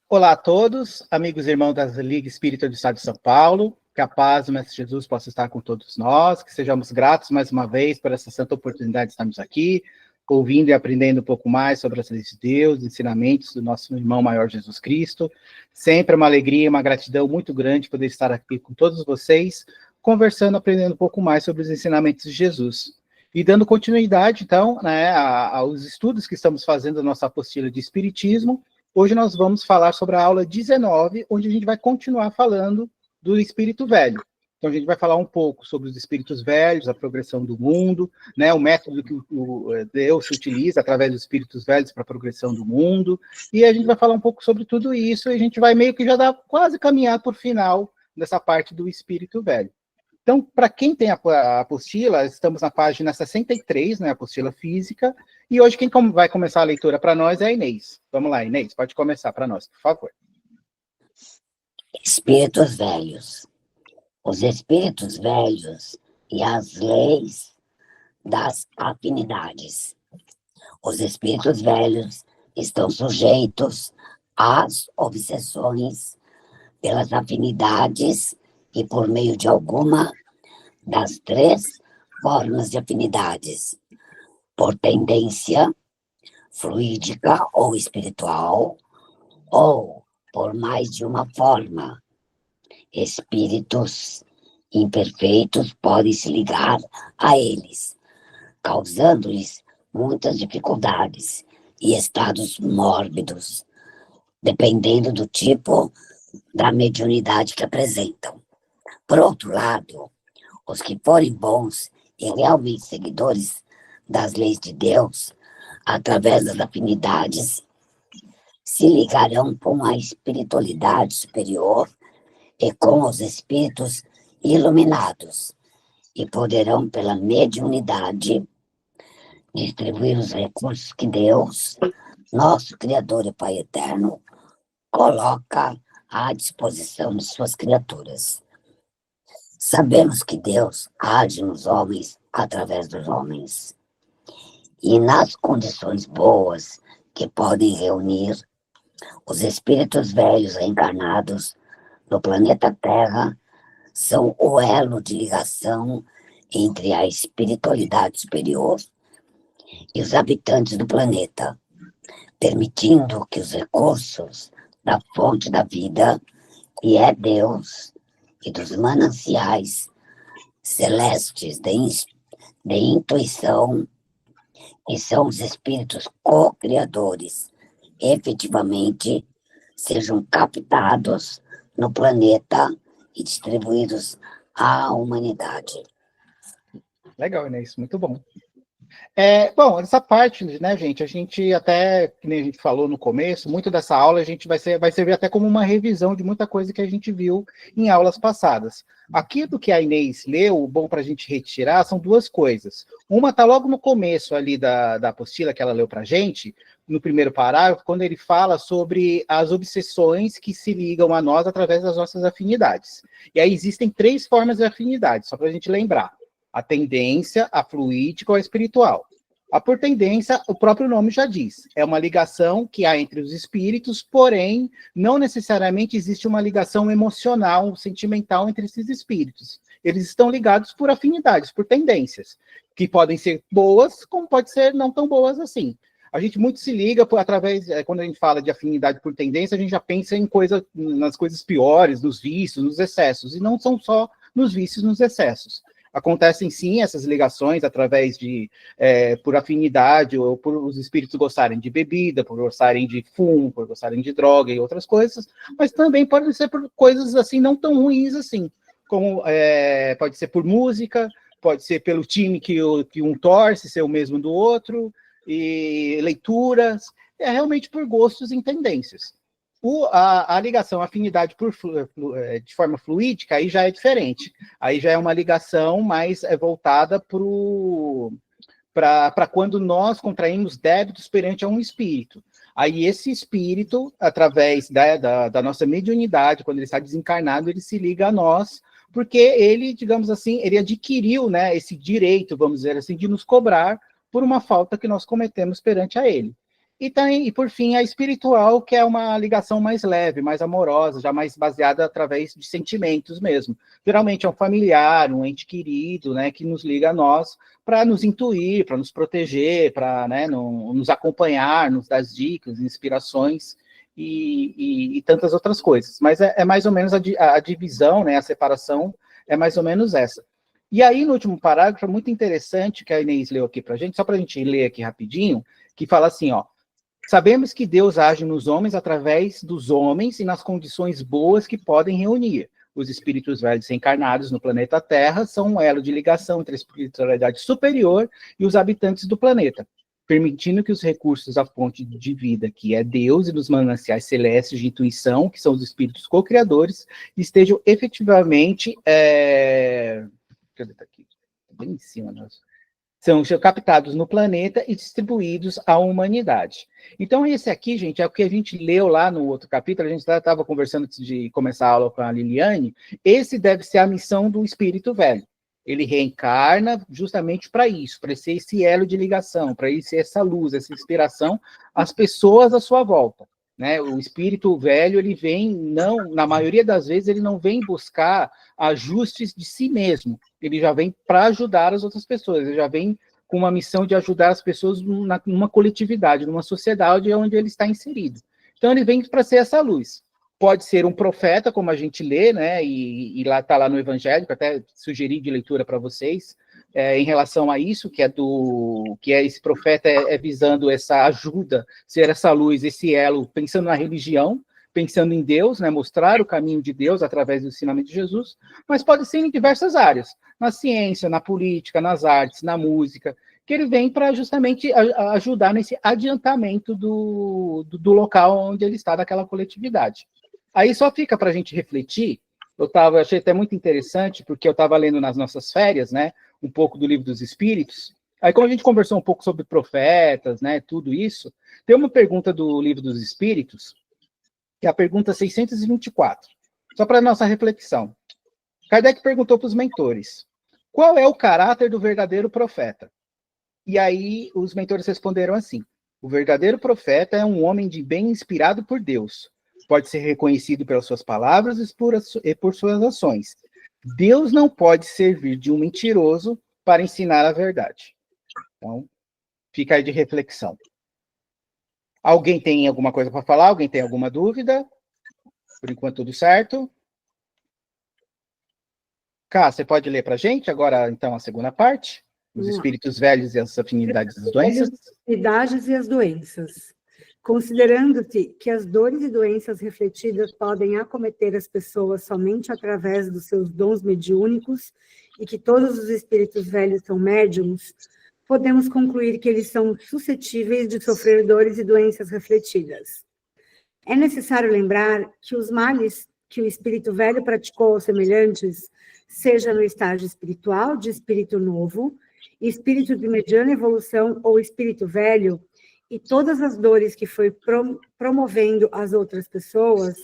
Olá a todos, amigos e irmãos da Liga Espírita do Estado de São Paulo. Que a paz do Mestre Jesus possa estar com todos nós, que sejamos gratos mais uma vez por essa santa oportunidade de estarmos aqui, ouvindo e aprendendo um pouco mais sobre as leis de Deus, ensinamentos do nosso irmão maior Jesus Cristo. Sempre uma alegria e uma gratidão muito grande poder estar aqui com todos vocês, conversando, aprendendo um pouco mais sobre os ensinamentos de Jesus. E dando continuidade, então, né, aos estudos que estamos fazendo da nossa apostila de Espiritismo. Hoje nós vamos falar sobre a aula 19, onde a gente vai continuar falando do espírito velho. Então a gente vai falar um pouco sobre os espíritos velhos, a progressão do mundo, né, o método que o Deus utiliza através dos espíritos velhos para a progressão do mundo, e a gente vai falar um pouco sobre tudo isso, e a gente vai meio que já dar quase caminhar por final dessa parte do espírito velho. Então, para quem tem a apostila, estamos na página 63, né, a apostila física, e hoje quem vai começar a leitura para nós é a Inês. Vamos lá, Inês, pode começar para nós, por favor. Espíritos velhos. Os espíritos velhos e as leis das afinidades. Os espíritos velhos estão sujeitos às obsessões pelas afinidades e por meio de alguma das três formas de afinidades, por tendência fluídica ou espiritual, ou por mais de uma forma. Espíritos imperfeitos podem se ligar a eles, causando-lhes muitas dificuldades e estados mórbidos, dependendo do tipo da mediunidade que apresentam. Por outro lado, os que forem bons e realmente seguidores das leis de Deus, através das afinidades, se ligarão com a espiritualidade superior e com os espíritos iluminados, e poderão, pela mediunidade, distribuir os recursos que Deus, nosso Criador e Pai Eterno, coloca à disposição de suas criaturas. Sabemos que Deus age nos homens através dos homens, e nas condições boas que podem reunir os espíritos velhos reencarnados no planeta Terra são o elo de ligação entre a espiritualidade superior e os habitantes do planeta, permitindo que os recursos da fonte da vida, que é Deus, e dos mananciais celestes de intuição, que são os espíritos co-criadores, efetivamente sejam captados no planeta e distribuídos à humanidade. Legal, Inês, muito bom. Bom, essa parte, né, gente, a gente até, que nem a gente falou no começo, muito dessa aula a gente vai servir até como uma revisão de muita coisa que a gente viu em aulas passadas. Aqui do que a Inês leu, o bom para a gente retirar são duas coisas. Uma está logo no começo ali da apostila que ela leu para a gente, no primeiro parágrafo, quando ele fala sobre as obsessões que se ligam a nós através das nossas afinidades. E aí existem três formas de afinidade, só para a gente lembrar. A tendência, a fluídica ou a espiritual. A por tendência, o próprio nome já diz, é uma ligação que há entre os espíritos, porém, não necessariamente existe uma ligação emocional, sentimental entre esses espíritos. Eles estão ligados por afinidades, por tendências, que podem ser boas, como pode ser não tão boas assim. A gente muito se liga através, quando a gente fala de afinidade por tendência, a gente já pensa nas coisas piores, nos vícios, nos excessos, e não são só nos vícios, nos excessos. Acontecem sim essas ligações através de, por afinidade, ou por os espíritos gostarem de bebida, por gostarem de fumo, por gostarem de droga e outras coisas, mas também pode ser por coisas assim não tão ruins assim, como pode ser por música, pode ser pelo time que um torce, ser o mesmo do outro, e leituras, realmente por gostos e tendências. A ligação, a afinidade de forma fluídica, aí já é diferente. Aí já é uma ligação mais voltada para quando nós contraímos débitos perante a um espírito. Aí esse espírito, através da nossa mediunidade, quando ele está desencarnado, ele se liga a nós, porque ele, digamos assim, ele adquiriu, né, esse direito, vamos dizer assim, de nos cobrar por uma falta que nós cometemos perante a ele. E por fim, a espiritual, que é uma ligação mais leve, mais amorosa, já mais baseada através de sentimentos mesmo. Geralmente é um familiar, um ente querido, né, que nos liga a nós para nos intuir, para nos proteger, para, né, nos acompanhar, nos dar dicas, inspirações e tantas outras coisas. Mas é mais ou menos a divisão, né, a separação é mais ou menos essa. E aí, no último parágrafo, é muito interessante, que a Inês leu aqui para a gente, só para a gente ler aqui rapidinho, que fala assim, ó: sabemos que Deus age nos homens através dos homens e nas condições boas que podem reunir. Os espíritos velhos reencarnados no planeta Terra são um elo de ligação entre a espiritualidade superior e os habitantes do planeta, permitindo que os recursos da fonte de vida, que é Deus, e dos mananciais celestes de intuição, que são os espíritos co-criadores, estejam efetivamente... Cadê? Tá aqui? Bem em cima, nossa. São captados no planeta e distribuídos à humanidade. Então, esse aqui, gente, é o que a gente leu lá no outro capítulo, a gente estava conversando antes de começar a aula com a Liliane, esse deve ser a missão do espírito velho. Ele reencarna justamente para isso, para ser esse elo de ligação, para ele ser essa luz, essa inspiração às pessoas à sua volta. Né? O espírito velho, ele vem, não, na maioria das vezes, ele não vem buscar ajustes de si mesmo, ele já vem para ajudar as outras pessoas, ele já vem com uma missão de ajudar as pessoas numa coletividade, numa sociedade onde ele está inserido. Então, ele vem para ser essa luz. Pode ser um profeta, como a gente lê, né? E lá está lá no Evangelho, que até sugeri de leitura para vocês, em relação a isso, que é esse profeta visando essa ajuda, ser essa luz, esse elo, pensando na religião, pensando em Deus, né, mostrar o caminho de Deus através do ensinamento de Jesus, mas pode ser em diversas áreas, na ciência, na política, nas artes, na música, que ele vem para justamente ajudar nesse adiantamento do local onde ele está, daquela coletividade. Aí só fica para a gente refletir, eu achei até muito interessante, porque eu estava lendo nas nossas férias, né, um pouco do Livro dos Espíritos, aí como a gente conversou um pouco sobre profetas, né, tudo isso, tem uma pergunta do Livro dos Espíritos, que é a pergunta 624, só para nossa reflexão. Kardec perguntou para os mentores, qual é o caráter do verdadeiro profeta? E aí os mentores responderam assim, o verdadeiro profeta é um homem de bem inspirado por Deus, pode ser reconhecido pelas suas palavras e por suas ações. Deus não pode servir de um mentiroso para ensinar a verdade. Então, fica aí de reflexão. Alguém tem alguma coisa para falar? Alguém tem alguma dúvida? Por enquanto, tudo certo. Cá, você pode ler para a gente agora, então, a segunda parte? Os espíritos velhos e as afinidades das doenças? As afinidades e as doenças. Considerando-se que as dores e doenças refletidas podem acometer as pessoas somente através dos seus dons mediúnicos e que todos os espíritos velhos são médiums, podemos concluir que eles são suscetíveis de sofrer dores e doenças refletidas. É necessário lembrar que os males que o espírito velho praticou aos semelhantes, seja no estágio espiritual de espírito novo, espírito de mediana evolução ou espírito velho, e todas as dores que foi promovendo às outras pessoas,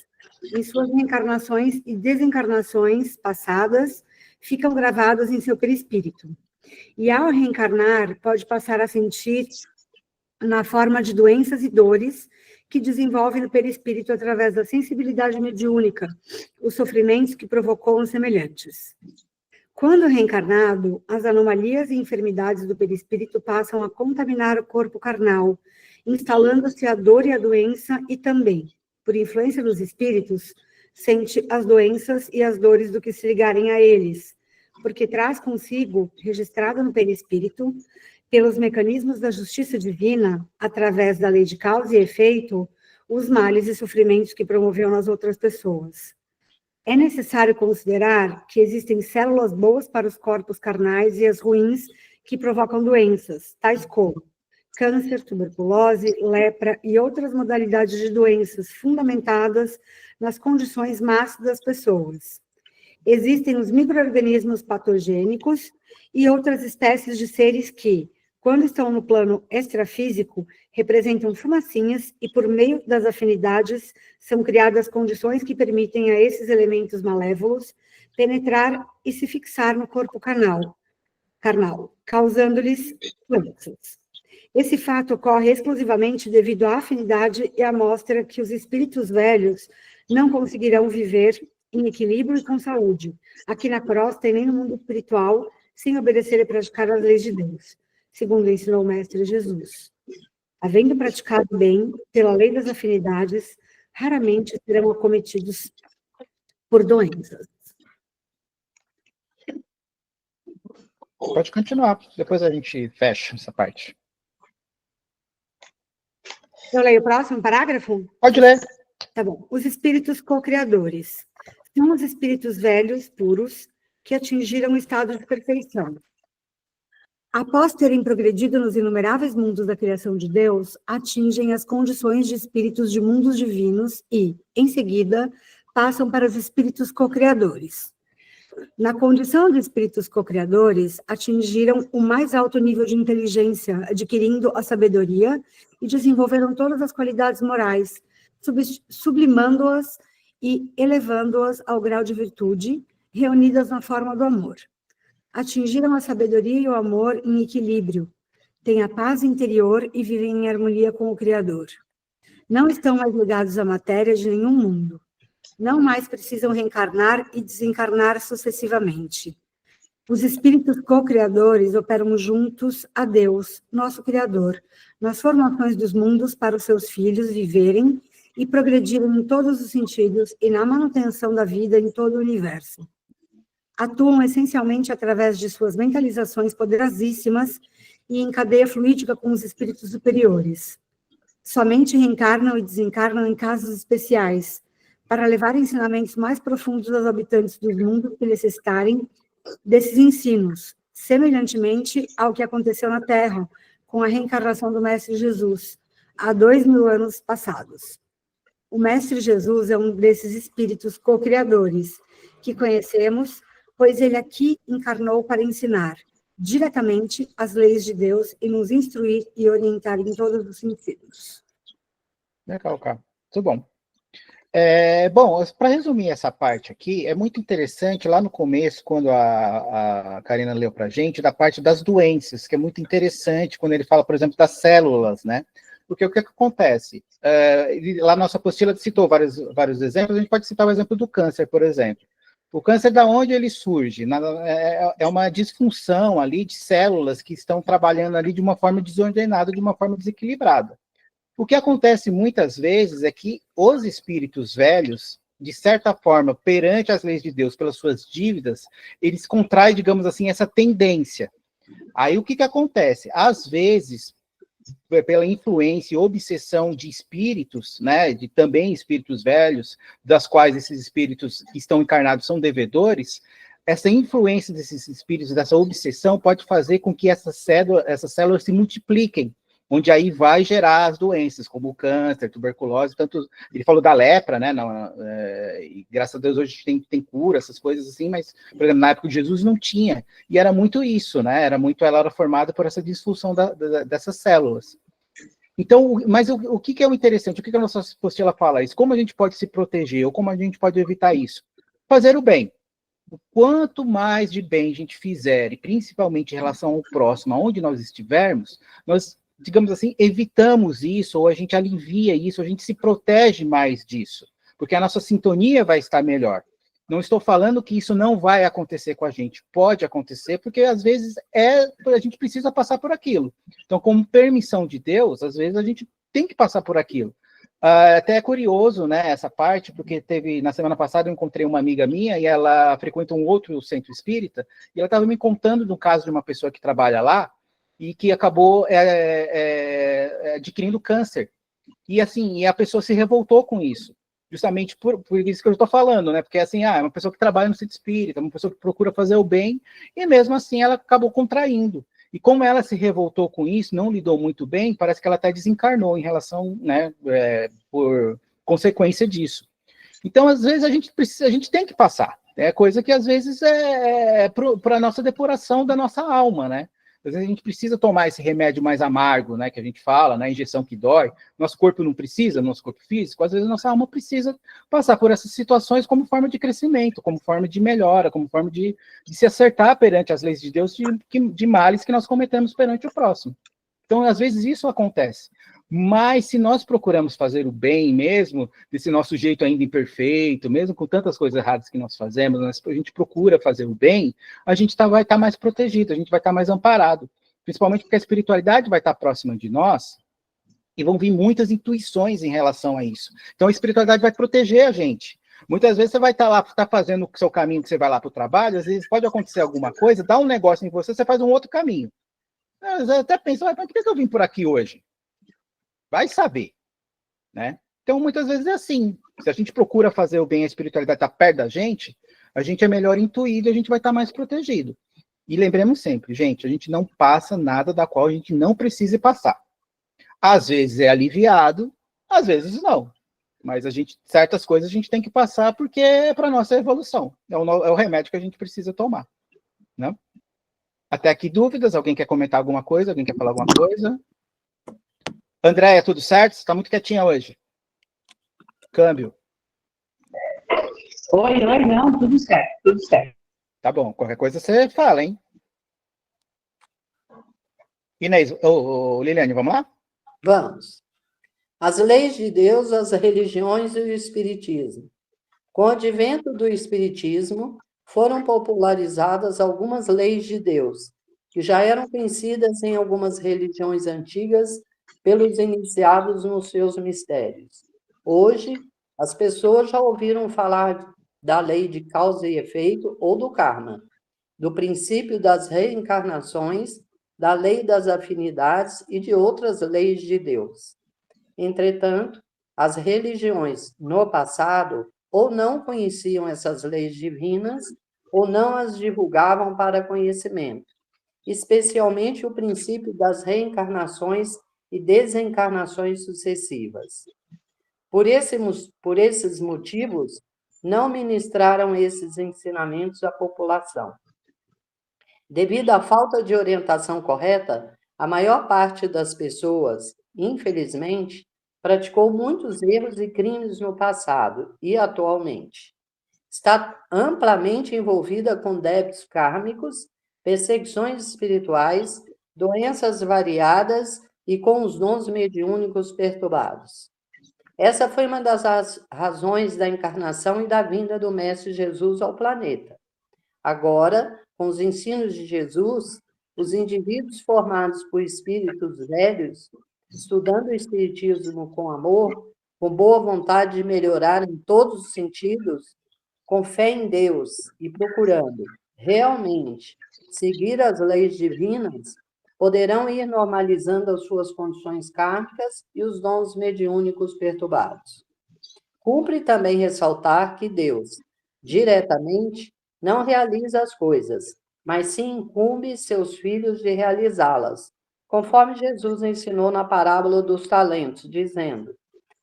em suas reencarnações e desencarnações passadas, ficam gravadas em seu perispírito. E ao reencarnar, pode passar a sentir na forma de doenças e dores que desenvolve no perispírito através da sensibilidade mediúnica, os sofrimentos que provocou os semelhantes. Quando reencarnado, as anomalias e enfermidades do perispírito passam a contaminar o corpo carnal, instalando-se a dor e a doença e também, por influência dos espíritos, sente as doenças e as dores do que se ligarem a eles, porque traz consigo, registrado no perispírito, pelos mecanismos da justiça divina, através da lei de causa e efeito, os males e sofrimentos que promoveu nas outras pessoas. É necessário considerar que existem células boas para os corpos carnais e as ruins que provocam doenças, tais como câncer, tuberculose, lepra e outras modalidades de doenças fundamentadas nas condições más das pessoas. Existem os micro-organismos patogênicos e outras espécies de seres que, quando estão no plano extrafísico, representam fumacinhas e, por meio das afinidades, são criadas condições que permitem a esses elementos malévolos penetrar e se fixar no corpo carnal, causando-lhes doenças. Esse fato ocorre exclusivamente devido à afinidade e à mostra que os espíritos velhos não conseguirão viver em equilíbrio e com saúde, aqui na crosta e nem no mundo espiritual, sem obedecer e praticar as leis de Deus, segundo ensinou o Mestre Jesus. Havendo praticado bem, pela lei das afinidades, raramente serão acometidos por doenças. Pode continuar, depois a gente fecha essa parte. Eu leio o próximo parágrafo? Pode ler. Tá bom. Os espíritos co-criadores são os espíritos velhos, puros, que atingiram o estado de perfeição. Após terem progredido nos inumeráveis mundos da criação de Deus, atingem as condições de espíritos de mundos divinos e, em seguida, passam para os espíritos co-criadores. Na condição de espíritos co-criadores, atingiram o mais alto nível de inteligência, adquirindo a sabedoria e desenvolveram todas as qualidades morais, sublimando-as e elevando-as ao grau de virtude, reunidas na forma do amor. Atingiram a sabedoria e o amor em equilíbrio, têm a paz interior e vivem em harmonia com o Criador. Não estão mais ligados à matéria de nenhum mundo. Não mais precisam reencarnar e desencarnar sucessivamente. Os espíritos co-criadores operam juntos a Deus, nosso Criador, nas formações dos mundos para os seus filhos viverem e progredirem em todos os sentidos e na manutenção da vida em todo o universo. Atuam essencialmente através de suas mentalizações poderosíssimas e em cadeia fluídica com os espíritos superiores. Somente reencarnam e desencarnam em casos especiais, para levar ensinamentos mais profundos aos habitantes dos mundos que necessitarem desses ensinos, semelhantemente ao que aconteceu na Terra, com a reencarnação do Mestre Jesus, há 2000 anos passados. O Mestre Jesus é um desses espíritos co-criadores que conhecemos, pois ele aqui encarnou para ensinar diretamente as leis de Deus e nos instruir e orientar em todos os sentidos. Legal, cara. Muito bom. Bom, para resumir essa parte aqui, é muito interessante, lá no começo, quando a Karina leu para a gente, da parte das doenças, que é muito interessante, quando ele fala, por exemplo, das células, né? Porque o que acontece? Lá na nossa apostila citou vários exemplos, a gente pode citar o exemplo do câncer, por exemplo. O câncer, da onde ele surge? É uma disfunção ali de células que estão trabalhando ali de uma forma desordenada, de uma forma desequilibrada. O que acontece muitas vezes é que os espíritos velhos, de certa forma, perante as leis de Deus, pelas suas dívidas, eles contraem, digamos assim, essa tendência. Aí o que acontece? Às vezes, pela influência e obsessão de espíritos, né, de também espíritos velhos, das quais esses espíritos que estão encarnados são devedores, essa influência desses espíritos, dessa obsessão, pode fazer com que essas células se multipliquem, onde aí vai gerar as doenças, como o câncer, tuberculose, tanto, ele falou da lepra, né, e graças a Deus hoje a gente tem cura, essas coisas assim, mas, por exemplo, na época de Jesus não tinha, e era muito isso, né, ela era formada por essa disfunção dessas células. Então, mas o que é o interessante, o que a nossa apostila fala isso? Como a gente pode se proteger, ou como a gente pode evitar isso? Fazer o bem. O quanto mais de bem a gente fizer, e principalmente em relação ao próximo, aonde nós estivermos, nós, digamos assim, evitamos isso, ou a gente alivia isso, a gente se protege mais disso, porque a nossa sintonia vai estar melhor. Não estou falando que isso não vai acontecer com a gente, pode acontecer, porque às vezes a gente precisa passar por aquilo. Então, como permissão de Deus, às vezes a gente tem que passar por aquilo. Até é curioso, né, essa parte, porque na semana passada eu encontrei uma amiga minha e ela frequenta um outro centro espírita, e ela estava me contando do caso de uma pessoa que trabalha lá, e que acabou adquirindo câncer. E assim, a pessoa se revoltou com isso, justamente por isso que eu estou falando, né? Porque assim, é uma pessoa que trabalha no centro espírita, uma pessoa que procura fazer o bem, e mesmo assim ela acabou contraindo. E como ela se revoltou com isso, não lidou muito bem, parece que ela até desencarnou em relação, né, por consequência disso. Então, às vezes, a gente tem que passar. É coisa que, às vezes, para a nossa depuração da nossa alma, né? Às vezes a gente precisa tomar esse remédio mais amargo, né, que a gente fala, né, injeção que dói. Nosso corpo não precisa, nosso corpo físico, às vezes nossa alma precisa passar por essas situações como forma de crescimento, como forma de melhora, como forma de se acertar perante as leis de Deus de males que nós cometemos perante o próximo. Então, às vezes, isso acontece. Mas se nós procuramos fazer o bem mesmo, desse nosso jeito ainda imperfeito, mesmo com tantas coisas erradas que nós fazemos, a gente procura fazer o bem, a gente vai estar mais protegido, a gente vai estar mais amparado. Principalmente porque a espiritualidade vai estar próxima de nós, e vão vir muitas intuições em relação a isso. Então, a espiritualidade vai proteger a gente. Muitas vezes você vai estar lá, está fazendo o seu caminho, que você vai lá para o trabalho, às vezes pode acontecer alguma coisa, dá um negócio em você, você faz um outro caminho. Você até pensa, mas por que eu vim por aqui hoje? Vai saber, né? Então, muitas vezes é assim. Se a gente procura fazer o bem, a espiritualidade está perto da gente, a gente é melhor intuído e a gente vai estar mais protegido. E lembremos sempre, gente, a gente não passa nada da qual a gente não precise passar. Às vezes é aliviado, às vezes não. Mas certas coisas a gente tem que passar porque é para nossa evolução. É o remédio que a gente precisa tomar, né? Até aqui dúvidas? Alguém quer comentar alguma coisa? Alguém quer falar alguma coisa? Andréia, tudo certo? Você está muito quietinha hoje. Câmbio. Oi, não, tudo certo, tudo certo. Tá bom, qualquer coisa você fala, hein? Inês, Liliane, vamos lá? Vamos. As leis de Deus, as religiões e o Espiritismo. Com o advento do Espiritismo, foram popularizadas algumas leis de Deus, que já eram conhecidas em algumas religiões antigas pelos iniciados nos seus mistérios. Hoje, as pessoas já ouviram falar da lei de causa e efeito ou do karma, do princípio das reencarnações, da lei das afinidades e de outras leis de Deus. Entretanto, as religiões, no passado, ou não conheciam essas leis divinas, ou não as divulgavam para conhecimento, especialmente o princípio das reencarnações e desencarnações sucessivas. Por esses motivos, não ministraram esses ensinamentos à população. Devido à falta de orientação correta, a maior parte das pessoas, infelizmente, praticou muitos erros e crimes no passado e atualmente. Está amplamente envolvida com débitos kármicos, perseguições espirituais, doenças variadas e com os dons mediúnicos perturbados. Essa foi uma das razões da encarnação e da vinda do Mestre Jesus ao planeta. Agora, com os ensinos de Jesus, os indivíduos formados por espíritos velhos, estudando o espiritismo com amor, com boa vontade de melhorar em todos os sentidos, com fé em Deus e procurando realmente seguir as leis divinas, poderão ir normalizando as suas condições kármicas e os dons mediúnicos perturbados. Cumpre também ressaltar que Deus, diretamente, não realiza as coisas, mas sim incumbe seus filhos de realizá-las, conforme Jesus ensinou na parábola dos talentos, dizendo: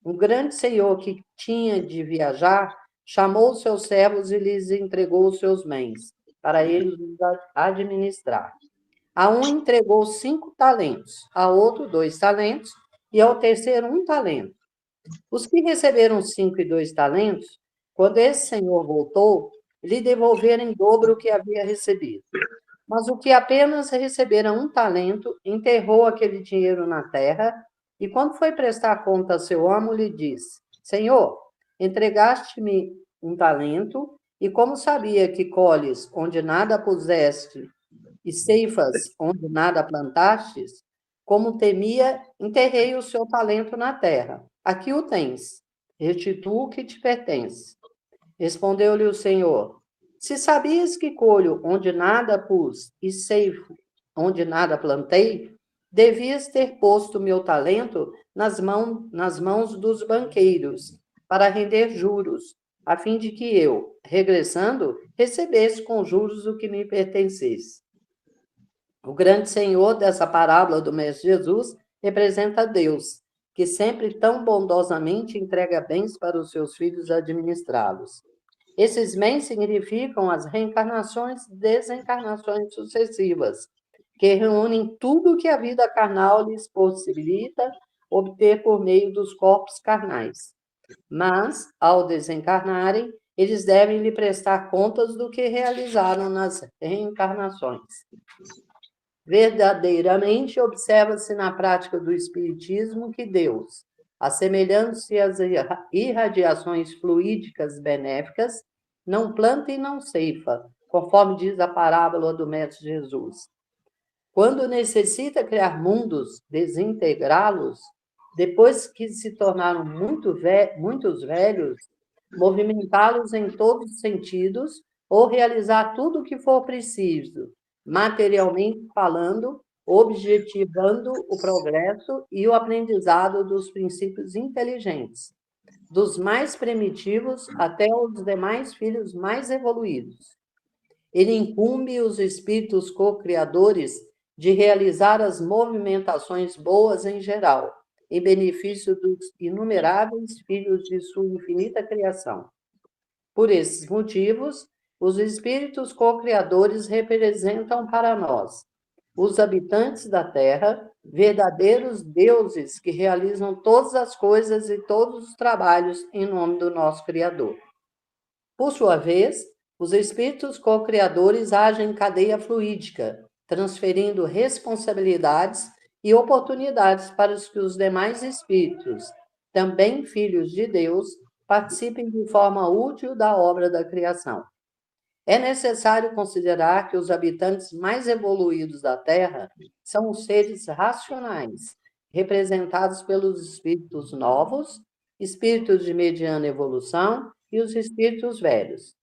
um grande senhor que tinha de viajar chamou os seus servos e lhes entregou os seus bens, para eles os administrar. A um entregou 5 talentos, a outro 2 talentos, e ao terceiro 1 talento. Os que receberam 5 e 2 talentos, quando esse senhor voltou, lhe devolveram em dobro o que havia recebido. Mas o que apenas recebera 1 talento, enterrou aquele dinheiro na terra, e quando foi prestar conta a seu amo, lhe disse: Senhor, entregaste-me 1 talento, e como sabia que colhes onde nada puseste, e ceifas onde nada plantastes, como temia, enterrei o seu talento na terra. Aqui o tens, restitua o que te pertence. Respondeu-lhe o Senhor: se sabias que colho onde nada pus e ceifo onde nada plantei, devias ter posto meu talento nas mãos dos banqueiros, para render juros, a fim de que eu, regressando, recebesse com juros o que me pertencesse. O grande Senhor dessa parábola do Mestre Jesus representa Deus, que sempre tão bondosamente entrega bens para os seus filhos administrá-los. Esses bens significam as reencarnações e desencarnações sucessivas, que reúnem tudo o que a vida carnal lhes possibilita obter por meio dos corpos carnais. Mas, ao desencarnarem, eles devem lhe prestar contas do que realizaram nas reencarnações. Verdadeiramente observa-se na prática do Espiritismo que Deus, assemelhando-se às irradiações fluídicas benéficas, não planta e não ceifa, conforme diz a parábola do Mestre Jesus. Quando necessita criar mundos, desintegrá-los, depois que se tornaram muitos velhos, movimentá-los em todos os sentidos ou realizar tudo o que for preciso, materialmente falando, objetivando o progresso e o aprendizado dos princípios inteligentes, dos mais primitivos até os demais filhos mais evoluídos. Ele incumbe os espíritos co-criadores de realizar as movimentações boas em geral, em benefício dos inumeráveis filhos de sua infinita criação. Por esses motivos, os espíritos co-criadores representam para nós, os habitantes da Terra, verdadeiros deuses que realizam todas as coisas e todos os trabalhos em nome do nosso Criador. Por sua vez, os espíritos co-criadores agem em cadeia fluídica, transferindo responsabilidades e oportunidades para que os demais espíritos, também filhos de Deus, participem de forma útil da obra da criação. É necessário considerar que os habitantes mais evoluídos da Terra são os seres racionais, representados pelos espíritos novos, espíritos de mediana evolução e os espíritos velhos.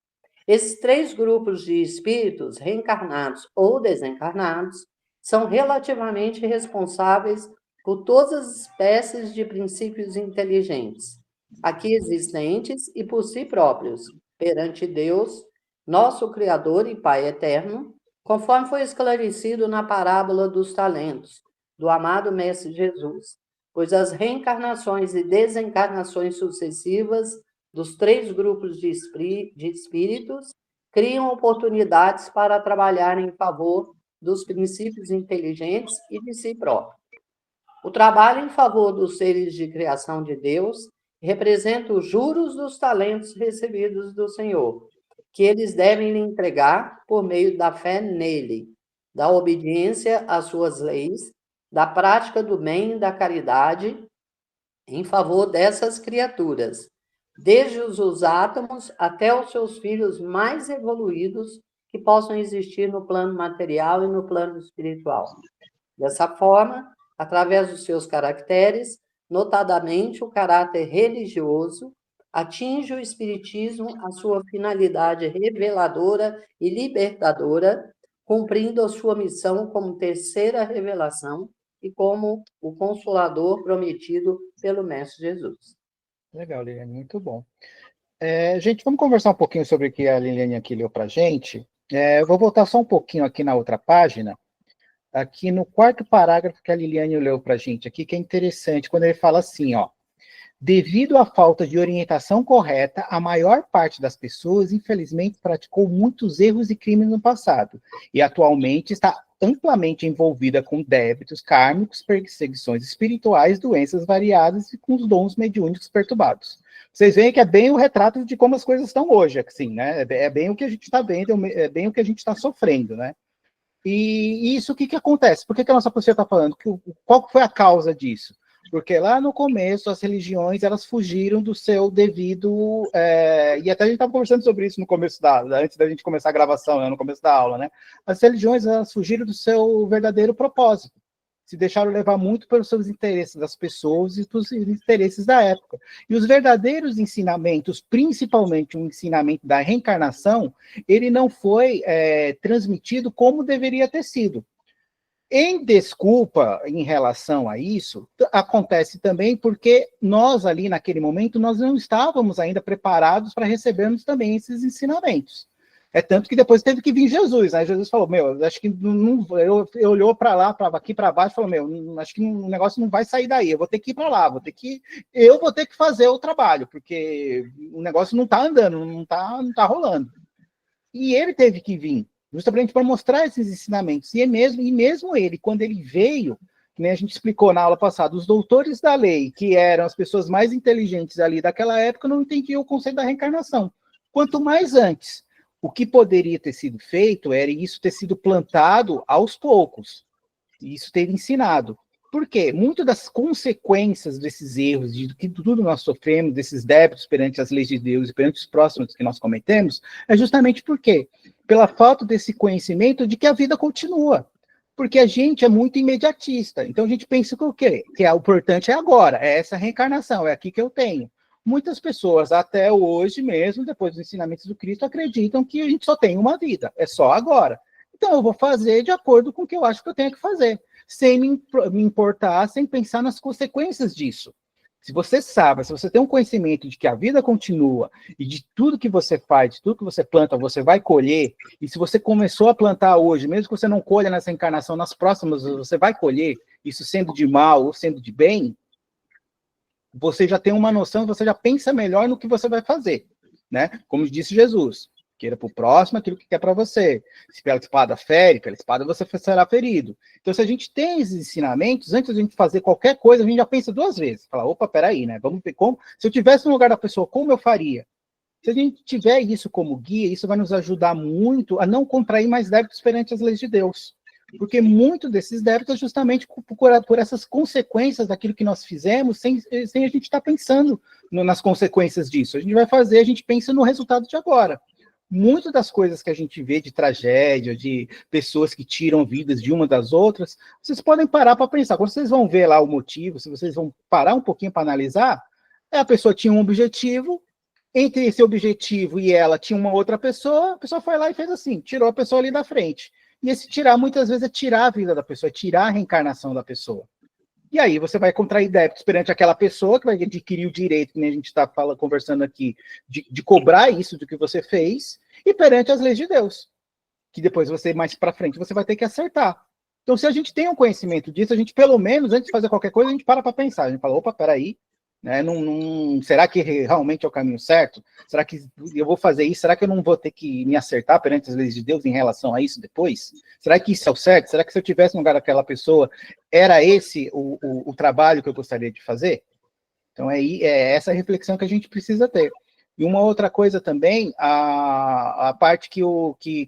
Esses três grupos de espíritos, reencarnados ou desencarnados, são relativamente responsáveis por todas as espécies de princípios inteligentes, aqui existentes e por si próprios, perante Deus, nosso Criador e Pai eterno, conforme foi esclarecido na parábola dos talentos, do amado Mestre Jesus, pois as reencarnações e desencarnações sucessivas dos três grupos de espíritos criam oportunidades para trabalhar em favor dos princípios inteligentes e de si próprio. O trabalho em favor dos seres de criação de Deus representa os juros dos talentos recebidos do Senhor, que eles devem lhe entregar por meio da fé nele, da obediência às suas leis, da prática do bem e da caridade em favor dessas criaturas, desde os átomos até os seus filhos mais evoluídos que possam existir no plano material e no plano espiritual. Dessa forma, através dos seus caracteres, notadamente o caráter religioso, atinge o Espiritismo a sua finalidade reveladora e libertadora, cumprindo a sua missão como terceira revelação e como o Consolador prometido pelo Mestre Jesus. Legal, Liliane, muito bom. Gente, vamos conversar um pouquinho sobre o que a Liliane aqui leu para a gente. Eu vou voltar só um pouquinho aqui na outra página, aqui no quarto parágrafo que a Liliane leu para a gente aqui, que é interessante, quando ele fala assim, ó, devido à falta de orientação correta, a maior parte das pessoas, infelizmente, praticou muitos erros e crimes no passado, e atualmente está amplamente envolvida com débitos kármicos, perseguições espirituais, doenças variadas e com os dons mediúnicos perturbados. Vocês veem que é bem o retrato de como as coisas estão hoje, assim, né? É bem o que a gente está vendo, é bem o que a gente está sofrendo, né? E isso, o que acontece? Por que a nossa professora está falando? Qual foi a causa disso? Porque lá no começo, as religiões, elas fugiram do seu devido... e até a gente estava conversando sobre isso no começo antes da gente começar a gravação, né, no começo da aula, né? As religiões, elas fugiram do seu verdadeiro propósito. Se deixaram levar muito pelos seus interesses das pessoas e dos interesses da época. E os verdadeiros ensinamentos, principalmente o ensinamento da reencarnação, ele não foi transmitido como deveria ter sido. Em desculpa em relação a isso, acontece também porque nós ali naquele momento, nós não estávamos ainda preparados para recebermos também esses ensinamentos. É tanto que depois teve que vir Jesus, né? Jesus falou, acho que eu olhou para lá, aqui para baixo, falou, acho que o negócio não vai sair daí, eu vou ter que ir para lá, eu vou ter que fazer o trabalho, porque o negócio não está andando, não tá rolando. E ele teve que vir, justamente para mostrar esses ensinamentos. E mesmo ele, quando ele veio, né, a gente explicou na aula passada, os doutores da lei, que eram as pessoas mais inteligentes ali daquela época, não entendiam o conceito da reencarnação. Quanto mais antes. O que poderia ter sido feito era isso ter sido plantado aos poucos. isso ter ensinado. Por quê? Muito das consequências desses erros, de que tudo nós sofremos, desses débitos perante as leis de Deus e perante os próximos que nós cometemos, é justamente por quê? Pela falta desse conhecimento de que a vida continua. Porque a gente é muito imediatista. Então a gente pensa que o quê? Que o importante é agora, é essa reencarnação, é aqui que eu tenho. Muitas pessoas, até hoje mesmo, depois dos ensinamentos do Cristo, acreditam que a gente só tem uma vida, é só agora. Então eu vou fazer de acordo com o que eu acho que eu tenho que fazer, sem me importar, sem pensar nas consequências disso. Se você sabe, se você tem um conhecimento de que a vida continua e de tudo que você faz, de tudo que você planta, você vai colher, e se você começou a plantar hoje, mesmo que você não colha nessa encarnação, nas próximas você vai colher, isso sendo de mal ou sendo de bem, você já tem uma noção, você já pensa melhor no que você vai fazer, né? Como disse Jesus, queira para o próximo aquilo que quer para você. Se pela espada fere, pela espada você será ferido. Então, se a gente tem esses ensinamentos, antes de a gente fazer qualquer coisa, a gente já pensa duas vezes. Fala, opa, peraí, né? Vamos ver como. Se eu tivesse no lugar da pessoa, como eu faria? Se a gente tiver isso como guia, isso vai nos ajudar muito a não contrair mais débitos perante as leis de Deus. Porque muito desses débitos é justamente por essas consequências daquilo que nós fizemos, sem a gente estar pensando nas consequências disso. A gente vai fazer, a gente pensa no resultado de agora. Muitas das coisas que a gente vê de tragédia, de pessoas que tiram vidas de uma das outras, vocês podem parar para pensar. Quando vocês vão ver lá o motivo, se vocês vão parar um pouquinho para analisar, a pessoa tinha um objetivo, entre esse objetivo e ela tinha uma outra pessoa, a pessoa foi lá e fez assim, tirou a pessoa ali da frente. E esse tirar, muitas vezes, é tirar a vida da pessoa, é tirar a reencarnação da pessoa. E aí você vai contrair débitos perante aquela pessoa que vai adquirir o direito, que nem a gente está conversando aqui, de cobrar isso do que você fez, e perante as leis de Deus, que depois você, mais para frente, você vai ter que acertar. Então, se a gente tem um conhecimento disso, a gente, pelo menos, antes de fazer qualquer coisa, a gente para pensar. A gente fala, opa, peraí, né, será que realmente é o caminho certo? Será que eu vou fazer isso? Será que eu não vou ter que me acertar perante as leis de Deus em relação a isso depois? Será que isso é o certo? Será que se eu tivesse no lugar daquela pessoa, era esse o trabalho que eu gostaria de fazer? Então, é essa reflexão que a gente precisa ter. E uma outra coisa também, a parte que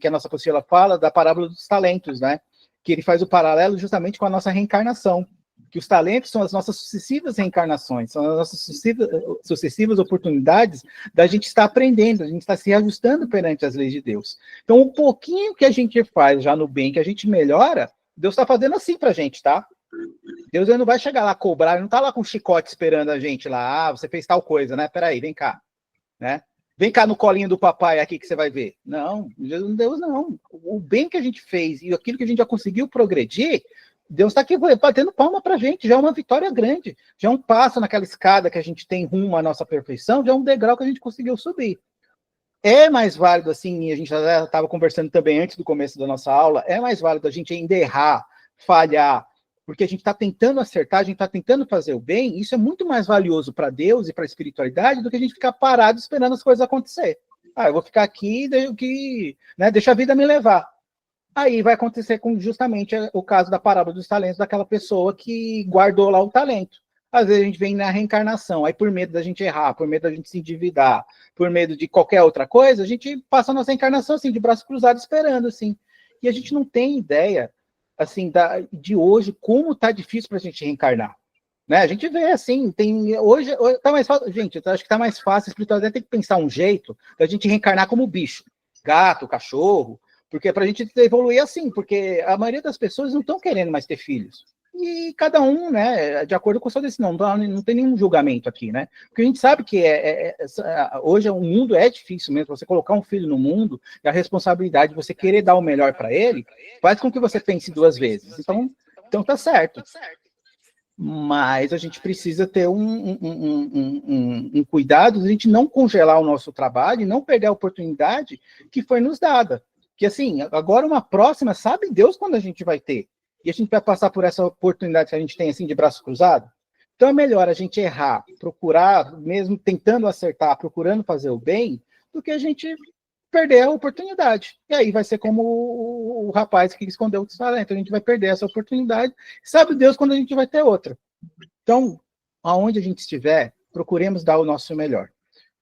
a nossa apostila fala da parábola dos talentos, né? Que ele faz o paralelo justamente com a nossa reencarnação. Que os talentos são as nossas sucessivas reencarnações, são as nossas sucessivas oportunidades da gente estar aprendendo, a gente está se ajustando perante as leis de Deus. Então, um pouquinho que a gente faz já no bem, que a gente melhora, Deus está fazendo assim para a gente, tá? Deus não vai chegar lá cobrar, ele não está lá com um chicote esperando a gente lá, você fez tal coisa, né? Peraí, vem cá, né? Vem cá no colinho do papai aqui que você vai ver. Não, Deus não. O bem que a gente fez e aquilo que a gente já conseguiu progredir, Deus está aqui batendo palma para a gente, já é uma vitória grande, já é um passo naquela escada que a gente tem rumo à nossa perfeição, já é um degrau que a gente conseguiu subir. É mais válido, assim, a gente já estava conversando também antes do começo da nossa aula, é mais válido a gente ainda errar, falhar, porque a gente está tentando acertar, a gente está tentando fazer o bem, isso é muito mais valioso para Deus e para a espiritualidade do que a gente ficar parado esperando as coisas acontecer. Eu vou ficar aqui, né, deixa a vida me levar. Aí vai acontecer com justamente o caso da parábola dos talentos, daquela pessoa que guardou lá o talento. Às vezes a gente vem na reencarnação, aí por medo da gente errar, por medo da gente se endividar, por medo de qualquer outra coisa, a gente passa a nossa encarnação assim, de braço cruzado, esperando, assim. E a gente não tem ideia, assim, de hoje, como tá difícil para a gente reencarnar. Né? A gente vê assim, hoje tá mais fácil, gente, eu acho que tá mais fácil, a espiritualidade tem que pensar um jeito da gente reencarnar como bicho, gato, cachorro, porque para a gente evoluir assim, porque a maioria das pessoas não estão querendo mais ter filhos. E cada um, né, de acordo com a sua decisão, não tem nenhum julgamento aqui, né? Porque a gente sabe que hoje o mundo é difícil mesmo, você colocar um filho no mundo, e a responsabilidade de você querer dar o melhor para ele, faz com que você pense duas vezes. Então tá certo. Mas a gente precisa ter um cuidado de a gente não congelar o nosso trabalho e não perder a oportunidade que foi nos dada. Que assim, agora uma próxima, sabe Deus quando a gente vai ter. E a gente vai passar por essa oportunidade que a gente tem assim de braço cruzado. Então é melhor a gente errar, procurar, mesmo tentando acertar, procurando fazer o bem, do que a gente perder a oportunidade. E aí vai ser como o rapaz que escondeu o talento. A gente vai perder essa oportunidade. Sabe Deus quando a gente vai ter outra. Então, aonde a gente estiver, procuremos dar o nosso melhor.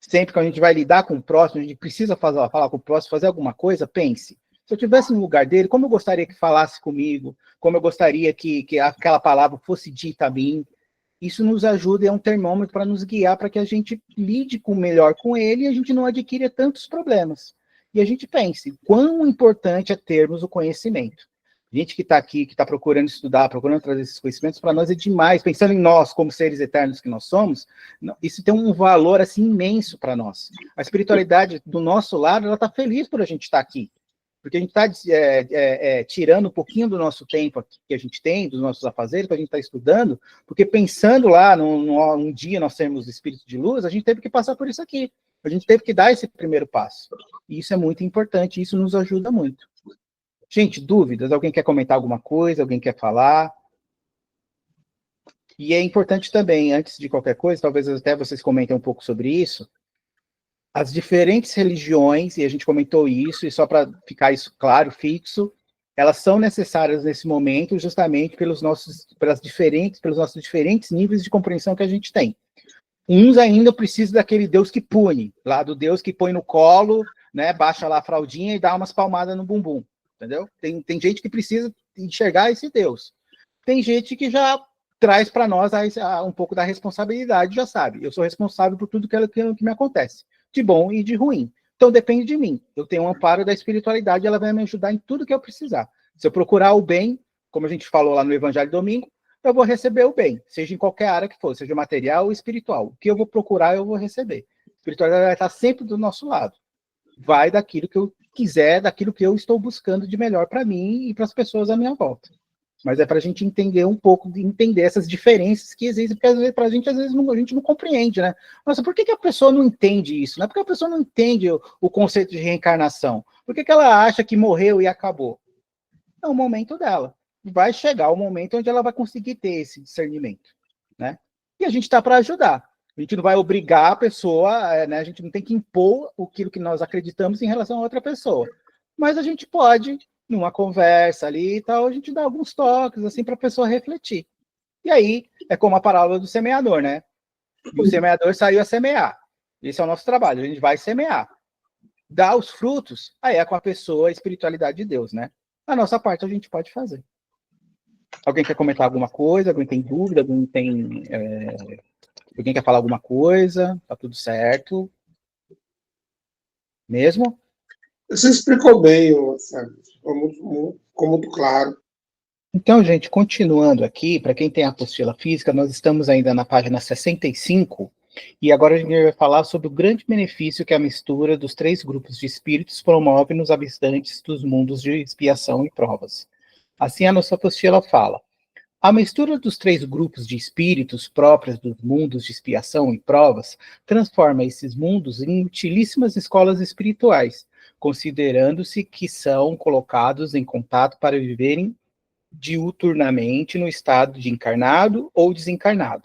Sempre que a gente vai lidar com o próximo, a gente precisa falar com o próximo, fazer alguma coisa, pense. Se eu estivesse no lugar dele, como eu gostaria que falasse comigo, como eu gostaria que aquela palavra fosse dita a mim. Isso nos ajuda, é um termômetro para nos guiar, para que a gente lide melhor com ele e a gente não adquira tantos problemas. E a gente pense, quão importante é termos o conhecimento. A gente que está aqui, que está procurando estudar, procurando trazer esses conhecimentos, para nós é demais, pensando em nós, como seres eternos que nós somos, isso tem um valor assim imenso para nós. A espiritualidade do nosso lado, ela está feliz por a gente estar aqui. Porque a gente está tirando um pouquinho do nosso tempo aqui, que a gente tem, dos nossos afazeres, para a gente estar estudando, porque pensando lá, num dia nós sermos espíritos de luz, a gente teve que passar por isso aqui. A gente teve que dar esse primeiro passo. E isso é muito importante, isso nos ajuda muito. Gente, dúvidas? Alguém quer comentar alguma coisa? Alguém quer falar? E é importante também, antes de qualquer coisa, talvez até vocês comentem um pouco sobre isso, as diferentes religiões, e a gente comentou isso, e só para ficar isso claro, fixo, elas são necessárias nesse momento justamente pelos nossos diferentes níveis de compreensão que a gente tem. Uns ainda precisam daquele Deus que pune, lá do Deus que põe no colo, né, baixa lá a fraldinha e dá umas palmadas no bumbum, entendeu? Tem gente que precisa enxergar esse Deus. Tem gente que já traz para nós um pouco da responsabilidade, já sabe, eu sou responsável por tudo que me acontece, de bom e de ruim. Então depende de mim. Eu tenho um amparo da espiritualidade, ela vai me ajudar em tudo que eu precisar. Se eu procurar o bem, como a gente falou lá no Evangelho Domingo, eu vou receber o bem, seja em qualquer área que for, seja material ou espiritual. O que eu vou procurar, eu vou receber. A espiritualidade vai estar sempre do nosso lado. Vai daquilo que eu quiser, daquilo que eu estou buscando de melhor para mim e para as pessoas à minha volta. Mas é para a gente entender um pouco, entender essas diferenças que existem, porque às vezes, para a gente, a gente não compreende, né? Nossa, por que a pessoa não entende isso? Não é porque a pessoa não entende o conceito de reencarnação. Por que ela acha que morreu e acabou? É o momento dela. Vai chegar o momento onde ela vai conseguir ter esse discernimento, né? E a gente está para ajudar. A gente não vai obrigar a pessoa, né? A gente não tem que impor aquilo que nós acreditamos em relação a outra pessoa. Mas a gente pode, numa conversa ali e tal, a gente dá alguns toques, assim, para a pessoa refletir. E aí, é como a parábola do semeador, né? O semeador saiu a semear. Esse é o nosso trabalho, a gente vai semear. Dá os frutos, aí é com a pessoa, a espiritualidade de Deus, né? A nossa parte a gente pode fazer. Alguém quer comentar alguma coisa? Alguém tem dúvida? Alguém quer falar alguma coisa? Tá tudo certo? Mesmo? Você explicou bem, sabe? Ficou muito claro. Então, gente, continuando aqui, para quem tem a apostila física, nós estamos ainda na página 65, e agora a gente vai falar sobre o grande benefício que a mistura dos 3 grupos de espíritos promove nos habitantes dos mundos de expiação e provas. Assim, a nossa apostila fala: a mistura dos 3 grupos de espíritos próprios dos mundos de expiação e provas transforma esses mundos em utilíssimas escolas espirituais, considerando-se que são colocados em contato para viverem diuturnamente no estado de encarnado ou desencarnado.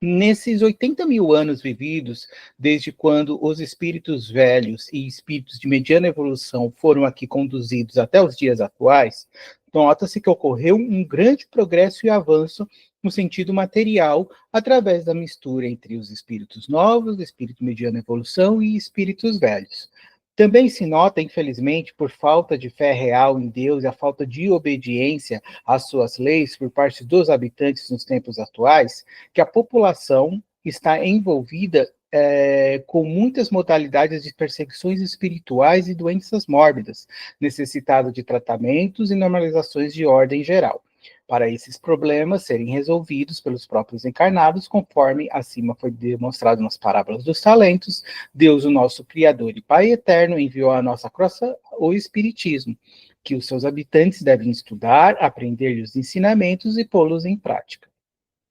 Nesses 80 mil anos vividos, desde quando os espíritos velhos e espíritos de mediana evolução foram aqui conduzidos até os dias atuais, nota-se que ocorreu um grande progresso e avanço no sentido material através da mistura entre os espíritos novos, espírito mediana evolução e espíritos velhos. Também se nota, infelizmente, por falta de fé real em Deus e a falta de obediência às suas leis por parte dos habitantes nos tempos atuais, que a população está envolvida com muitas modalidades de perseguições espirituais e doenças mórbidas, necessitada de tratamentos e normalizações de ordem geral, para esses problemas serem resolvidos pelos próprios encarnados, conforme acima foi demonstrado nas parábolas dos talentos. Deus, o nosso Criador e Pai eterno, enviou à nossa crosta o Espiritismo, que os seus habitantes devem estudar, aprender os ensinamentos e pô-los em prática.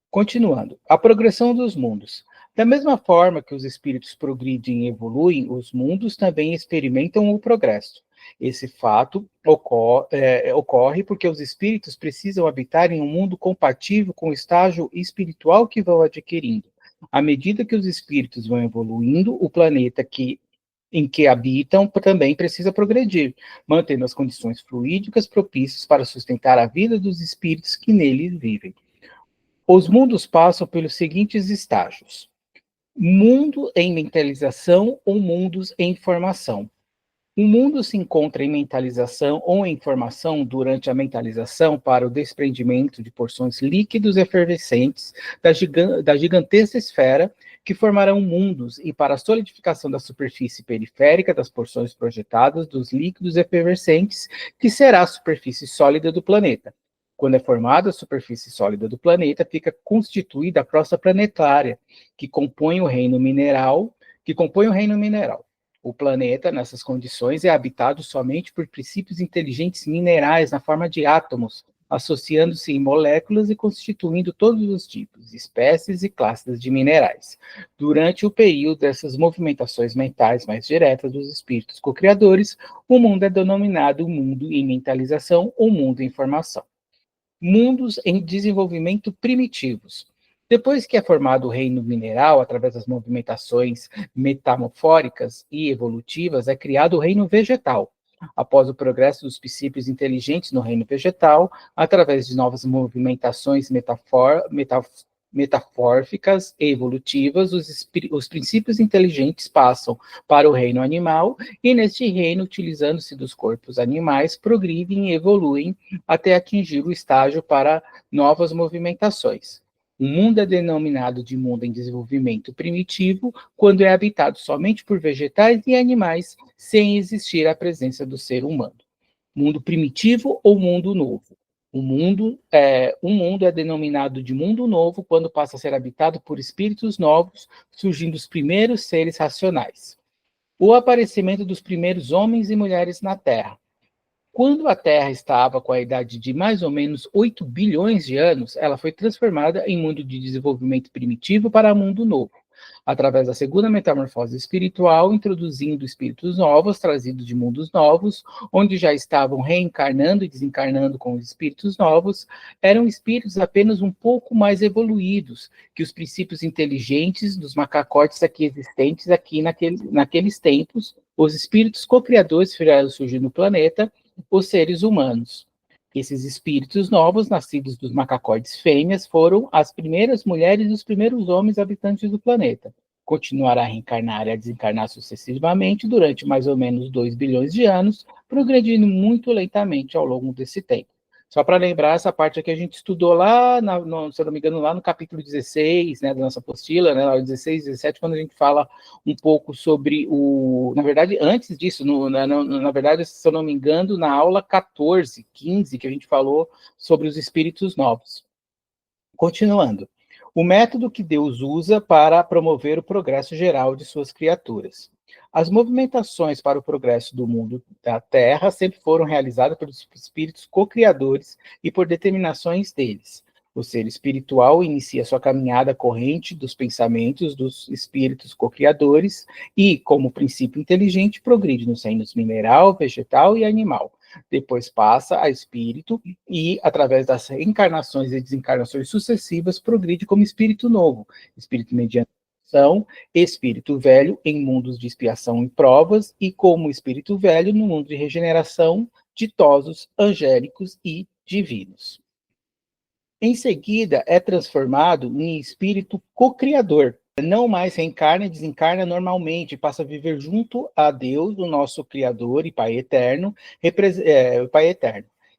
Continuando, a progressão dos mundos. Da mesma forma que os espíritos progridem e evoluem, os mundos também experimentam o progresso. Esse fato ocorre porque os espíritos precisam habitar em um mundo compatível com o estágio espiritual que vão adquirindo. À medida que os espíritos vão evoluindo, o planeta em que habitam também precisa progredir, mantendo as condições fluídicas propícias para sustentar a vida dos espíritos que neles vivem. Os mundos passam pelos seguintes estágios: mundo em mentalização ou mundos em formação. O mundo se encontra em mentalização ou em formação durante a mentalização para o desprendimento de porções líquidos efervescentes da gigantesca esfera que formarão mundos e para a solidificação da superfície periférica das porções projetadas dos líquidos efervescentes, que será a superfície sólida do planeta. Quando é formada a superfície sólida do planeta, fica constituída a crosta planetária, que compõe o reino mineral. O planeta, nessas condições, é habitado somente por princípios inteligentes minerais na forma de átomos, associando-se em moléculas e constituindo todos os tipos, espécies e classes de minerais. Durante o período dessas movimentações mentais mais diretas dos espíritos co-criadores, o mundo é denominado mundo em mentalização ou mundo em formação. Mundos em desenvolvimento primitivos. Depois que é formado o reino mineral, através das movimentações metamorfóricas e evolutivas, é criado o reino vegetal. Após o progresso dos princípios inteligentes no reino vegetal, através de novas movimentações metafórficas e evolutivas, os princípios inteligentes passam para o reino animal, e neste reino, utilizando-se dos corpos animais, progridem e evoluem até atingir o estágio para novas movimentações. O mundo é denominado de mundo em desenvolvimento primitivo quando é habitado somente por vegetais e animais, sem existir a presença do ser humano. Mundo primitivo ou mundo novo. O mundo é denominado de mundo novo quando passa a ser habitado por espíritos novos, surgindo os primeiros seres racionais. O aparecimento dos primeiros homens e mulheres na Terra. Quando a Terra estava com a idade de mais ou menos 8 bilhões de anos, ela foi transformada em mundo de desenvolvimento primitivo para mundo novo, através da segunda metamorfose espiritual, introduzindo espíritos novos, trazidos de mundos novos, onde já estavam reencarnando e desencarnando com os espíritos novos, eram espíritos apenas um pouco mais evoluídos que os princípios inteligentes dos macacotes aqui existentes aqui naqueles tempos, os espíritos co-criadores vieram surgir no planeta, os seres humanos. Esses espíritos novos, nascidos dos macacoides fêmeas, foram as primeiras mulheres e os primeiros homens habitantes do planeta. Continuará a reencarnar e a desencarnar sucessivamente durante mais ou menos 2 bilhões de anos, progredindo muito lentamente ao longo desse tempo. Só para lembrar, essa parte aqui a gente estudou lá, se eu não me engano, lá no capítulo 16, né, da nossa apostila, né, lá 16, 17, quando a gente fala um pouco sobre o... Na verdade, antes disso, na verdade, se eu não me engano, na aula 14, 15, que a gente falou sobre os espíritos novos. Continuando. O método que Deus usa para promover o progresso geral de suas criaturas. As movimentações para o progresso do mundo da Terra sempre foram realizadas pelos espíritos co-criadores e por determinações deles. O ser espiritual inicia sua caminhada corrente dos pensamentos dos espíritos co-criadores e, como princípio inteligente, progride nos reinos mineral, vegetal e animal. Depois passa a espírito e, através das reencarnações e desencarnações sucessivas, progride como espírito novo, espírito mediante espírito velho em mundos de expiação e provas, e como espírito velho no mundo de regeneração, ditosos, angélicos e divinos. Em seguida, é transformado em espírito co-criador. Não mais reencarna e desencarna normalmente, passa a viver junto a Deus, o nosso Criador e Pai Eterno,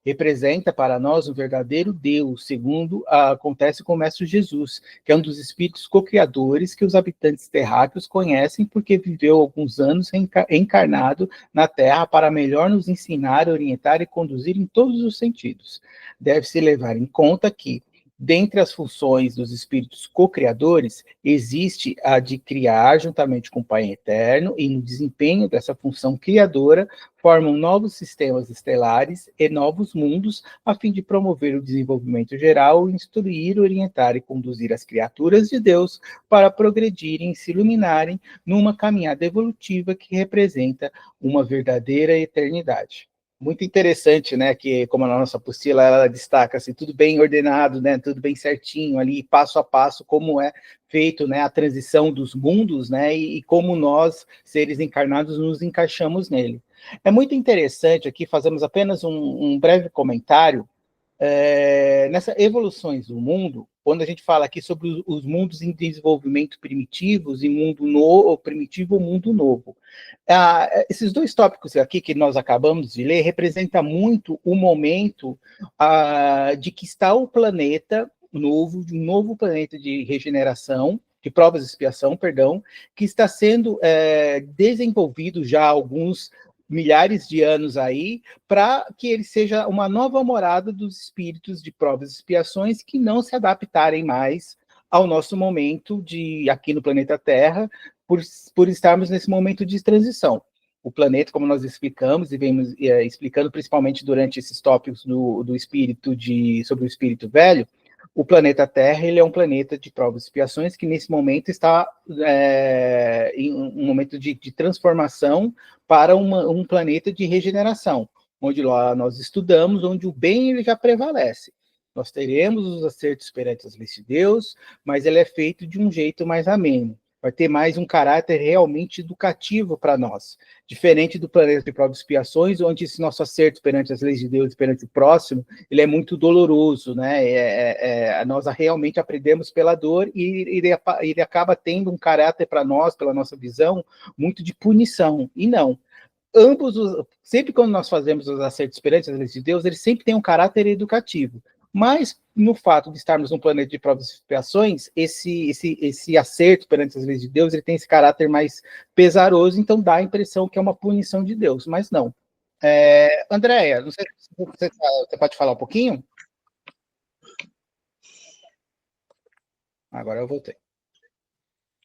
representa para nós o verdadeiro Deus, segundo acontece com o Mestre Jesus, que é um dos espíritos co-criadores que os habitantes terráqueos conhecem porque viveu alguns anos encarnado na Terra para melhor nos ensinar, orientar e conduzir em todos os sentidos. Deve-se levar em conta que, dentre as funções dos espíritos co-criadores, existe a de criar juntamente com o Pai Eterno, e no desempenho dessa função criadora, formam novos sistemas estelares e novos mundos, a fim de promover o desenvolvimento geral, instruir, orientar e conduzir as criaturas de Deus para progredirem e se iluminarem numa caminhada evolutiva que representa uma verdadeira eternidade. Muito interessante, né, que como a nossa apostila, ela destaca assim, tudo bem ordenado, né, tudo bem certinho ali, passo a passo, como é feito, né, a transição dos mundos, né, e como nós, seres encarnados, nos encaixamos nele. É muito interessante aqui, fazemos apenas um breve comentário nessas evoluções do mundo, quando a gente fala aqui sobre os mundos em desenvolvimento primitivos e mundo novo, primitivo ou mundo novo. Esses dois tópicos aqui que nós acabamos de ler representam muito o momento de que está o planeta novo, de um novo planeta de regeneração, de provas de expiação, perdão, que está sendo desenvolvido já há alguns milhares de anos aí, para que ele seja uma nova morada dos espíritos de provas e expiações que não se adaptarem mais ao nosso momento aqui no planeta Terra, por estarmos nesse momento de transição. O planeta, como nós explicamos e vemos explicando principalmente durante esses tópicos do espírito sobre o espírito velho, o planeta Terra ele é um planeta de provas e expiações que nesse momento está em um momento de transformação para um planeta de regeneração, onde lá nós estudamos, onde o bem ele já prevalece. Nós teremos os acertos perante as leis de Deus, mas ele é feito de um jeito mais ameno. Vai ter mais um caráter realmente educativo para nós, diferente do planeta de provas e expiações, onde esse nosso acerto perante as leis de Deus e perante o próximo, ele é muito doloroso, né? Nós realmente aprendemos pela dor e ele acaba tendo um caráter para nós, pela nossa visão, muito de punição, e não. Sempre quando nós fazemos os acertos perante as leis de Deus, eles sempre têm um caráter educativo. Mas, no fato de estarmos num planeta de provas e expiações, esse acerto perante as leis de Deus, ele tem esse caráter mais pesaroso, então dá a impressão que é uma punição de Deus, mas não. Andréia, não sei se você pode falar um pouquinho? Agora eu voltei.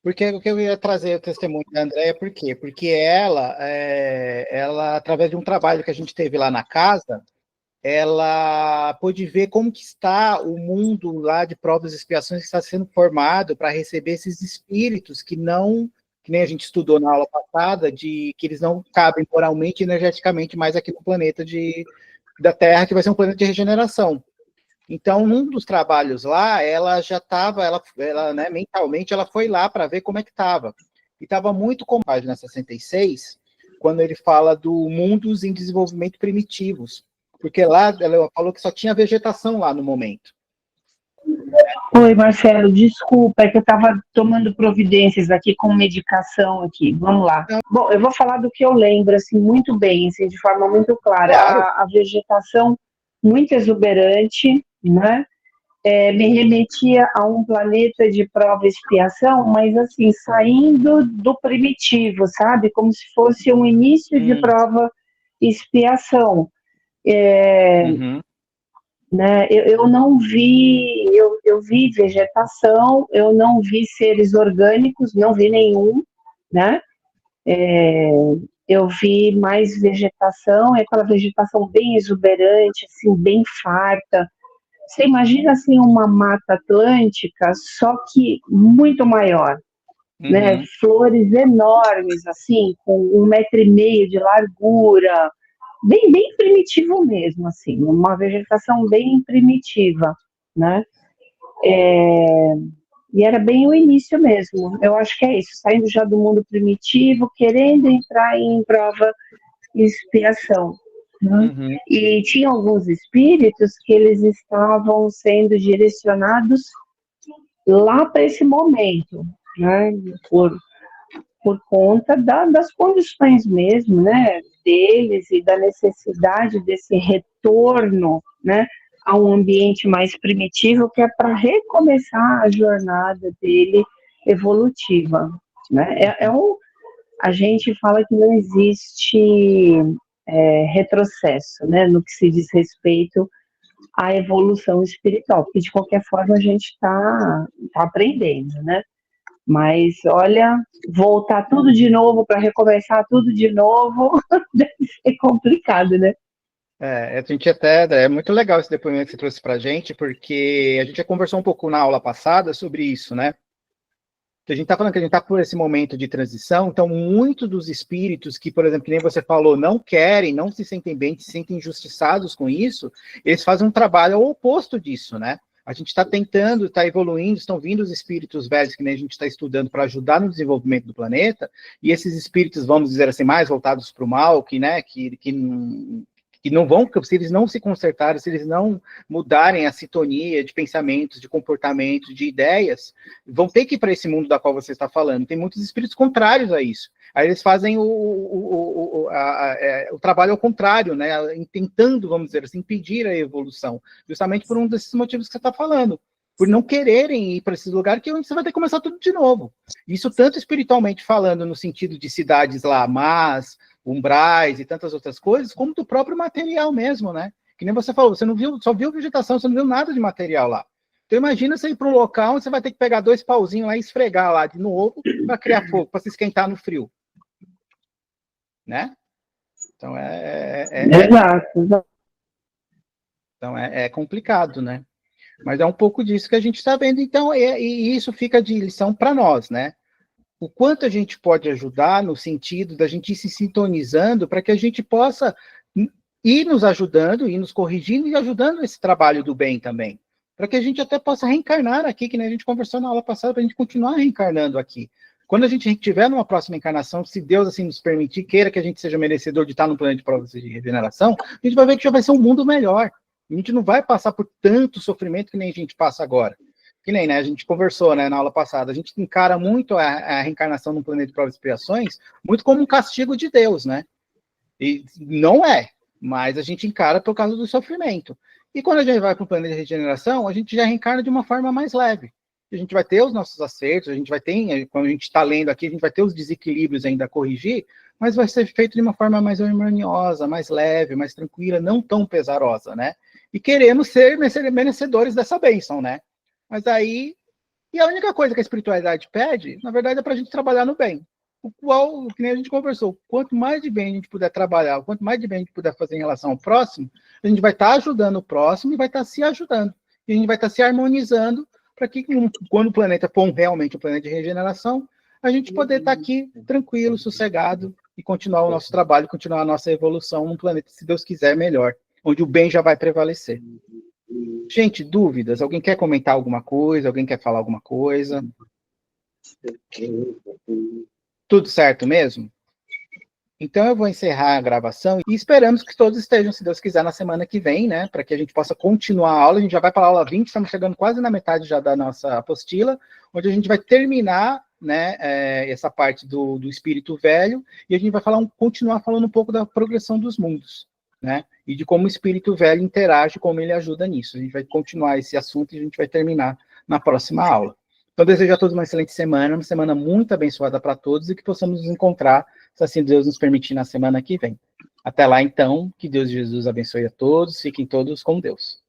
Porque eu ia trazer o testemunho da Andréia, por quê? Porque ela, através de um trabalho que a gente teve lá na casa, ela pôde ver como que está o mundo lá de provas e expiações que está sendo formado para receber esses espíritos que nem a gente estudou na aula passada, que eles não cabem moralmente e energeticamente mais aqui no planeta da Terra, que vai ser um planeta de regeneração. Então, num dos trabalhos lá, ela já estava, né, mentalmente, ela foi lá para ver como é que estava. E estava muito com a página 66, quando ele fala do mundos em desenvolvimento primitivos. Porque lá, ela falou que só tinha vegetação lá no momento. Oi, Marcelo, desculpa, é que eu estava tomando providências aqui com medicação aqui. Vamos lá. Bom, eu vou falar do que eu lembro, assim, muito bem, assim, de forma muito clara. Claro. A vegetação muito exuberante, né? Me remetia a um planeta de prova e expiação, mas assim, saindo do primitivo, sabe? Como se fosse um início de prova e expiação. Né? Eu não vi, eu vi vegetação, eu não vi seres orgânicos, não vi nenhum, né? Eu vi mais vegetação, aquela vegetação bem exuberante, assim, bem farta. Você imagina, assim, uma mata atlântica, só que muito maior, né? Flores enormes, assim, com 1,5 metro de largura, bem primitivo mesmo, assim, uma vegetação bem primitiva, né? E era bem o início mesmo. Eu acho que é isso, saindo já do mundo primitivo, querendo entrar em prova e expiação. Né? E tinha alguns espíritos que eles estavam sendo direcionados lá para esse momento, né? Por conta das condições mesmo, né, deles e da necessidade desse retorno, né, a um ambiente mais primitivo, que é para recomeçar a jornada dele evolutiva, né? A gente fala que não existe retrocesso, né, no que se diz respeito à evolução espiritual, porque de qualquer forma a gente está aprendendo, né? Mas, olha, voltar tudo de novo para recomeçar tudo de novo deve ser complicado, né? A gente é muito legal esse depoimento que você trouxe para a gente, porque a gente já conversou um pouco na aula passada sobre isso, né? A gente está falando que a gente está por esse momento de transição, então muitos dos espíritos que, por exemplo, que nem você falou, não querem, não se sentem bem, se sentem injustiçados com isso, eles fazem um trabalho ao oposto disso, né? A gente está tentando, está evoluindo, estão vindo os espíritos velhos que nem a gente está estudando para ajudar no desenvolvimento do planeta, e esses espíritos, vamos dizer assim, mais voltados para o mal, que que não vão, se eles não se consertarem, se eles não mudarem a sintonia de pensamentos, de comportamentos, de ideias, vão ter que ir para esse mundo da qual você está falando. Tem muitos espíritos contrários a isso. Aí eles fazem o trabalho ao contrário, né? Tentando, vamos dizer assim, impedir a evolução, justamente por um desses motivos que você está falando, por não quererem ir para esses lugares, que é onde você vai ter que começar tudo de novo. Isso tanto espiritualmente falando, no sentido de cidades lá, mas umbrais e tantas outras coisas, como do próprio material mesmo, né? Que nem você falou, você não viu, só viu vegetação, você não viu nada de material lá. Então imagina você ir para um local onde você vai ter que pegar 2 pauzinhos lá e esfregar lá de novo para criar fogo, para se esquentar no frio. Né? Então Exato. Então é complicado, né? Mas é um pouco disso que a gente está vendo. Então, e isso fica de lição para nós, né? O quanto a gente pode ajudar no sentido da gente ir se sintonizando para que a gente possa ir nos ajudando, ir nos corrigindo e ajudando esse trabalho do bem também. Para que a gente até possa reencarnar aqui, que nem a gente conversou na aula passada, para a gente continuar reencarnando aqui. Quando a gente estiver numa próxima encarnação, se Deus assim nos permitir, queira que a gente seja merecedor de estar no plano de provas de regeneração, a gente vai ver que já vai ser um mundo melhor. A gente não vai passar por tanto sofrimento que nem a gente passa agora. Que nem, né, a gente conversou, né, na aula passada, a gente encara muito a reencarnação no planeta de provas e expiações muito como um castigo de Deus, né? E não é, mas a gente encara por causa do sofrimento. E quando a gente vai para o planeta de regeneração, a gente já reencarna de uma forma mais leve. A gente vai ter os nossos acertos, a gente vai ter, quando a gente está lendo aqui, a gente vai ter os desequilíbrios ainda a corrigir, mas vai ser feito de uma forma mais harmoniosa, mais leve, mais tranquila, não tão pesarosa, né? E queremos ser merecedores dessa bênção, né? Mas aí, e a única coisa que a espiritualidade pede, na verdade, é para a gente trabalhar no bem. O qual, que nem a gente conversou, quanto mais de bem a gente puder trabalhar, quanto mais de bem a gente puder fazer em relação ao próximo, a gente vai estar ajudando o próximo e vai estar se ajudando. E a gente vai estar se harmonizando para que, quando o planeta for realmente um planeta de regeneração, a gente poder estar aqui tranquilo, sossegado e continuar o nosso trabalho, continuar a nossa evolução num planeta, se Deus quiser, melhor, onde o bem já vai prevalecer. Gente, dúvidas? Alguém quer comentar alguma coisa? Alguém quer falar alguma coisa? Tudo certo mesmo? Então eu vou encerrar a gravação e esperamos que todos estejam, se Deus quiser, na semana que vem, né? Para que a gente possa continuar a aula. A gente já vai para a aula 20, estamos chegando quase na metade já da nossa apostila, onde a gente vai terminar, né, essa parte do espírito velho, e a gente vai continuar falando um pouco da progressão dos mundos, né? E de como o espírito velho interage, como ele ajuda nisso. A gente vai continuar esse assunto e a gente vai terminar na próxima aula. Então, desejo a todos uma excelente semana, uma semana muito abençoada para todos e que possamos nos encontrar, se assim Deus nos permitir, na semana que vem. Até lá, então, que Deus e Jesus abençoe a todos, fiquem todos com Deus.